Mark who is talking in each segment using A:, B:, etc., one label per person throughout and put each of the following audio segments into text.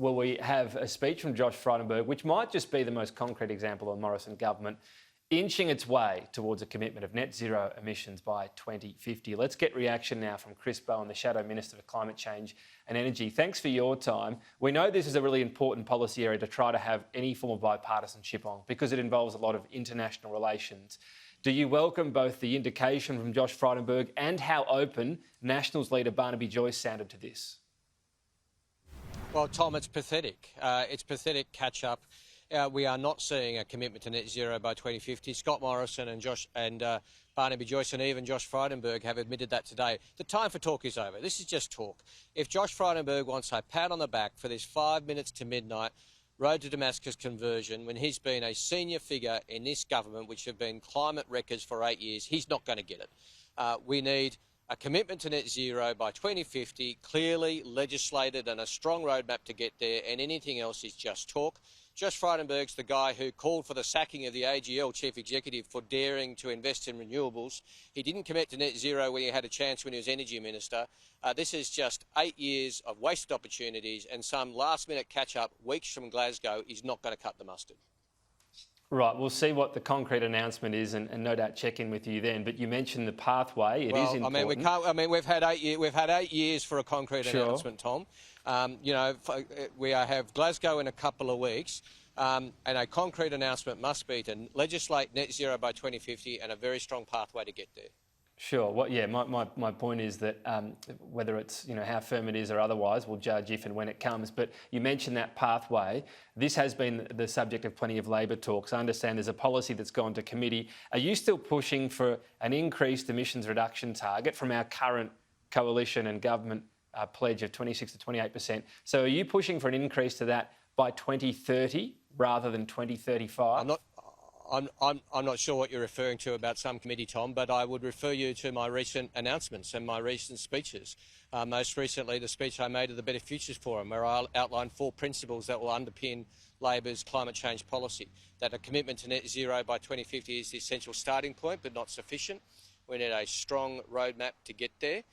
A: will we have a speech from Josh Frydenberg, which might just be the most concrete example of the Morrison government inching its way towards a commitment of net zero emissions by 2050. Let's get reaction now from Chris Bowen, the Shadow Minister for Climate Change and Energy. Thanks for your time. We know this is a really important policy area to try to have any form of bipartisanship on because it involves a lot of international relations. Do you welcome both the indication from Josh Frydenberg and how open Nationals leader Barnaby Joyce sounded to this?
B: Well, Tom, it's pathetic. It's pathetic catch-up. We are not seeing a commitment to net zero by 2050. Scott Morrison and Barnaby Joyce and even Josh Frydenberg have admitted that today. The time for talk is over. This is just talk. If Josh Frydenberg wants a pat on the back for this 5 minutes to midnight road to Damascus conversion, when he's been a senior figure in this government, which have been climate wreckers for 8 years, he's not going to get it. We need a commitment to net zero by 2050, clearly legislated and a strong roadmap to get there, and anything else is just talk. Josh Frydenberg's the guy who called for the sacking of the AGL chief executive for daring to invest in renewables. He didn't commit to net zero when he had a chance when he was energy minister. This is just 8 years of wasted opportunities, and some last-minute catch-up weeks from Glasgow is not going to cut the mustard.
A: Right, we'll see what the concrete announcement is, and no doubt check in with you then. But you mentioned the pathway; it is important.
B: We've had 8 years. We've had 8 years for a concrete announcement, Tom. We have Glasgow in a couple of weeks, and a concrete announcement must be to legislate net zero by 2050 and a very strong pathway to get there.
A: Sure. Well, yeah, my point is that whether it's how firm it is or otherwise, we'll judge if and when it comes. But you mentioned that pathway. This has been the subject of plenty of Labor talks. I understand there's a policy that's gone to committee. Are you still pushing for an increased emissions reduction target from our current coalition and government pledge of 26 to 28%? So are you pushing for an increase to that by 2030 rather than 2035?
B: I'm not sure what you're referring to about some committee, Tom, but I would refer you to my recent announcements and my recent speeches. Most recently, the speech I made at the Better Futures Forum, where I outlined 4 principles that will underpin Labor's climate change policy. That a commitment to net zero by 2050 is the essential starting point, but not sufficient. We need a strong roadmap to get there,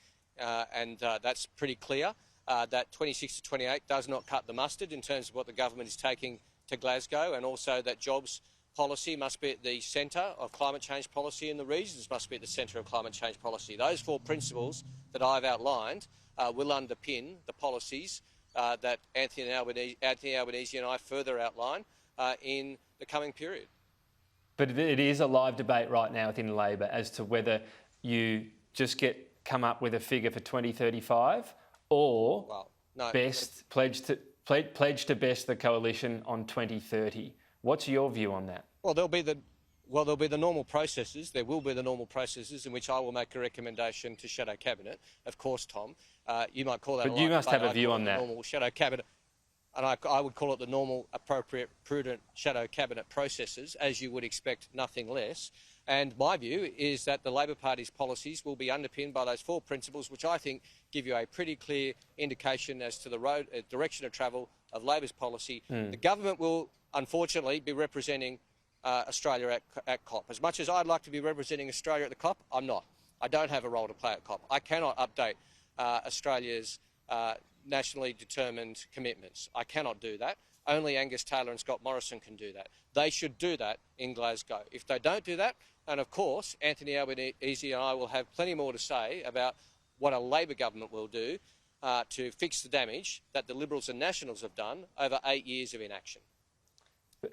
B: and that's pretty clear. That 26 to 28 does not cut the mustard in terms of what the government is taking to Glasgow, and also that jobs policy must be at the centre of climate change policy, and the regions must be at the centre of climate change policy. Those 4 principles that I've outlined will underpin the policies that Anthony Albanese and I further outline in the coming period.
A: But it is a live debate right now within Labor as to whether you just come up with a figure for 2035 or pledge to best the coalition on 2030. What's your view on that?
B: Well, there'll be the normal processes. There will be the normal processes in which I will make a recommendation to Shadow Cabinet. Of course, Tom, you might call that.
A: But you must have a view on that.
B: Normal Shadow Cabinet, and I would call it the normal, appropriate, prudent Shadow Cabinet processes, as you would expect, nothing less. And my view is that the Labor Party's policies will be underpinned by those 4 principles, which I think give you a pretty clear indication as to the direction of travel of Labor's policy. The government will, unfortunately, be representing Australia at COP. As much as I'd like to be representing Australia at the COP, I'm not. I don't have a role to play at COP. I cannot update Australia's nationally determined commitments. I cannot do that. Only Angus Taylor and Scott Morrison can do that. They should do that in Glasgow. If they don't do that, and of course, Anthony Albanese and I will have plenty more to say about what a Labor government will do to fix the damage that the Liberals and Nationals have done over 8 years of inaction.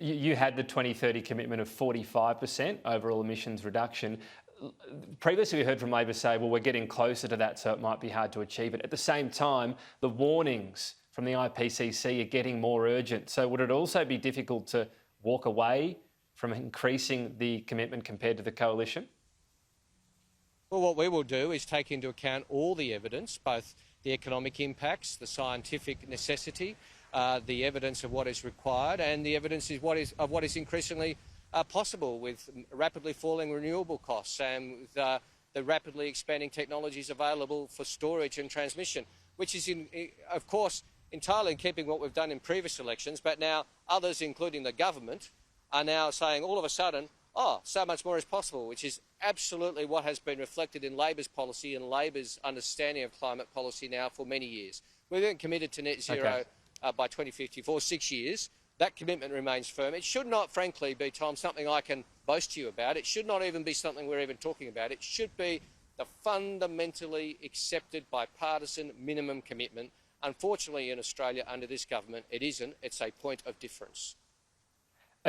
A: You had the 2030 commitment of 45% overall emissions reduction. Previously, we heard from Labor say, well, we're getting closer to that, so it might be hard to achieve it. At the same time, the warnings from the IPCC are getting more urgent. So would it also be difficult to walk away from increasing the commitment compared to the coalition?
B: Well, what we will do is take into account all the evidence, both the economic impacts, the scientific necessity, the evidence of what is required, and the evidence of what is increasingly possible with rapidly falling renewable costs and with the rapidly expanding technologies available for storage and transmission, which is, of course, entirely in keeping what we've done in previous elections. But now others, including the government, are now saying all of a sudden, oh, so much more is possible, which is absolutely what has been reflected in Labor's policy and Labor's understanding of climate policy now for many years. We've been committed to net zero by 2050 for 6 years. That commitment remains firm. It should not, frankly, be, Tom, something I can boast to you about. It should not even be something we're even talking about. It should be the fundamentally accepted bipartisan minimum commitment. Unfortunately, in Australia, under this government, it isn't. It's a point of difference.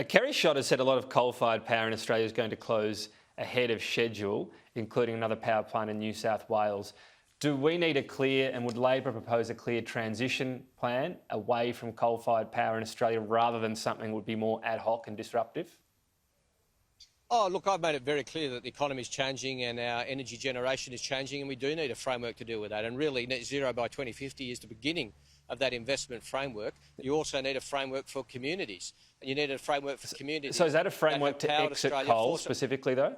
A: Kerry Schott has said a lot of coal-fired power in Australia is going to close ahead of schedule, including another power plant in New South Wales. Do we need a clear, and would Labor propose a clear transition plan away from coal-fired power in Australia rather than something that would be more ad hoc and disruptive?
B: Oh, look, I've made it very clear that the economy is changing and our energy generation is changing, and we do need a framework to deal with that. And really, net zero by 2050 is the beginning of that investment framework. You also need a framework for communities. And you need a framework for communities.
A: So is that a framework to exit coal specifically, though?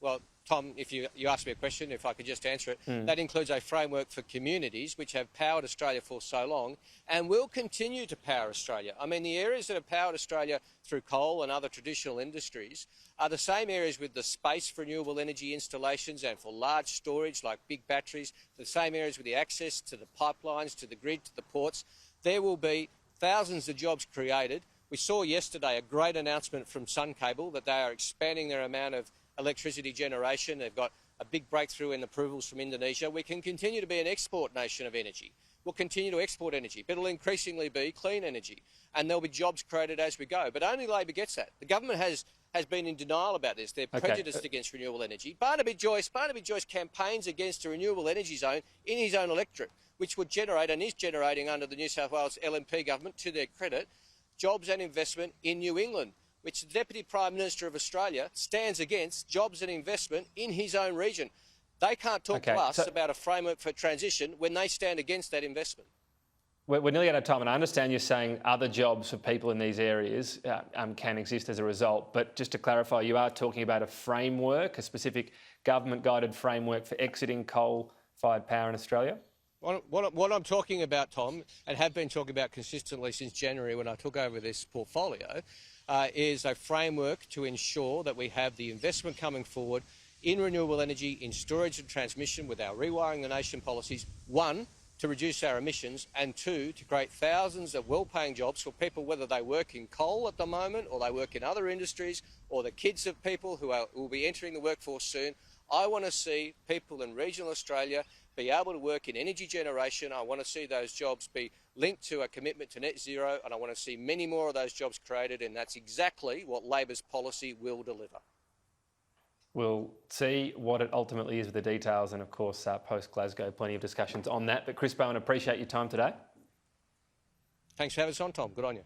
B: Well, Tom, if you asked me a question, if I could just answer it, that includes a framework for communities which have powered Australia for so long and will continue to power Australia. I mean, the areas that have powered Australia through coal and other traditional industries are the same areas with the space for renewable energy installations and for large storage like big batteries, the same areas with the access to the pipelines, to the grid, to the ports. There will be thousands of jobs created. We saw yesterday a great announcement from Sun Cable that they are expanding their amount of electricity generation. They've got a big breakthrough in approvals from Indonesia. We can continue to be an export nation of energy. We'll continue to export energy, but it'll increasingly be clean energy, and there'll be jobs created as we go. But only Labor gets that. The government has been in denial about this. They're prejudiced against renewable energy. Barnaby Joyce campaigns against a renewable energy zone in his own electorate, which would generate, and is generating under the New South Wales LNP government, to their credit, jobs and investment in New England, which the Deputy Prime Minister of Australia stands against jobs and investment in his own region. They can't talk to us about a framework for transition when they stand against that investment.
A: We're nearly out of time, and I understand you're saying other jobs for people in these areas can exist as a result. But just to clarify, you are talking about a framework, a specific government-guided framework for exiting coal-fired power in Australia?
B: What I'm talking about, Tom, and have been talking about consistently since January when I took over this portfolio, is a framework to ensure that we have the investment coming forward in renewable energy, in storage and transmission with our Rewiring the Nation policies. One, to reduce our emissions, and two, to create thousands of well-paying jobs for people, whether they work in coal at the moment or they work in other industries, or the kids of people who will be entering the workforce soon. I want to see people in regional Australia be able to work in energy generation. I want to see those jobs be linked to a commitment to net zero, and I want to see many more of those jobs created, and that's exactly what Labor's policy will deliver.
A: We'll see what it ultimately is with the details, and of course, post-Glasgow, plenty of discussions on that. But Chris Bowen, appreciate your time today.
B: Thanks for having us on, Tom. Good on you.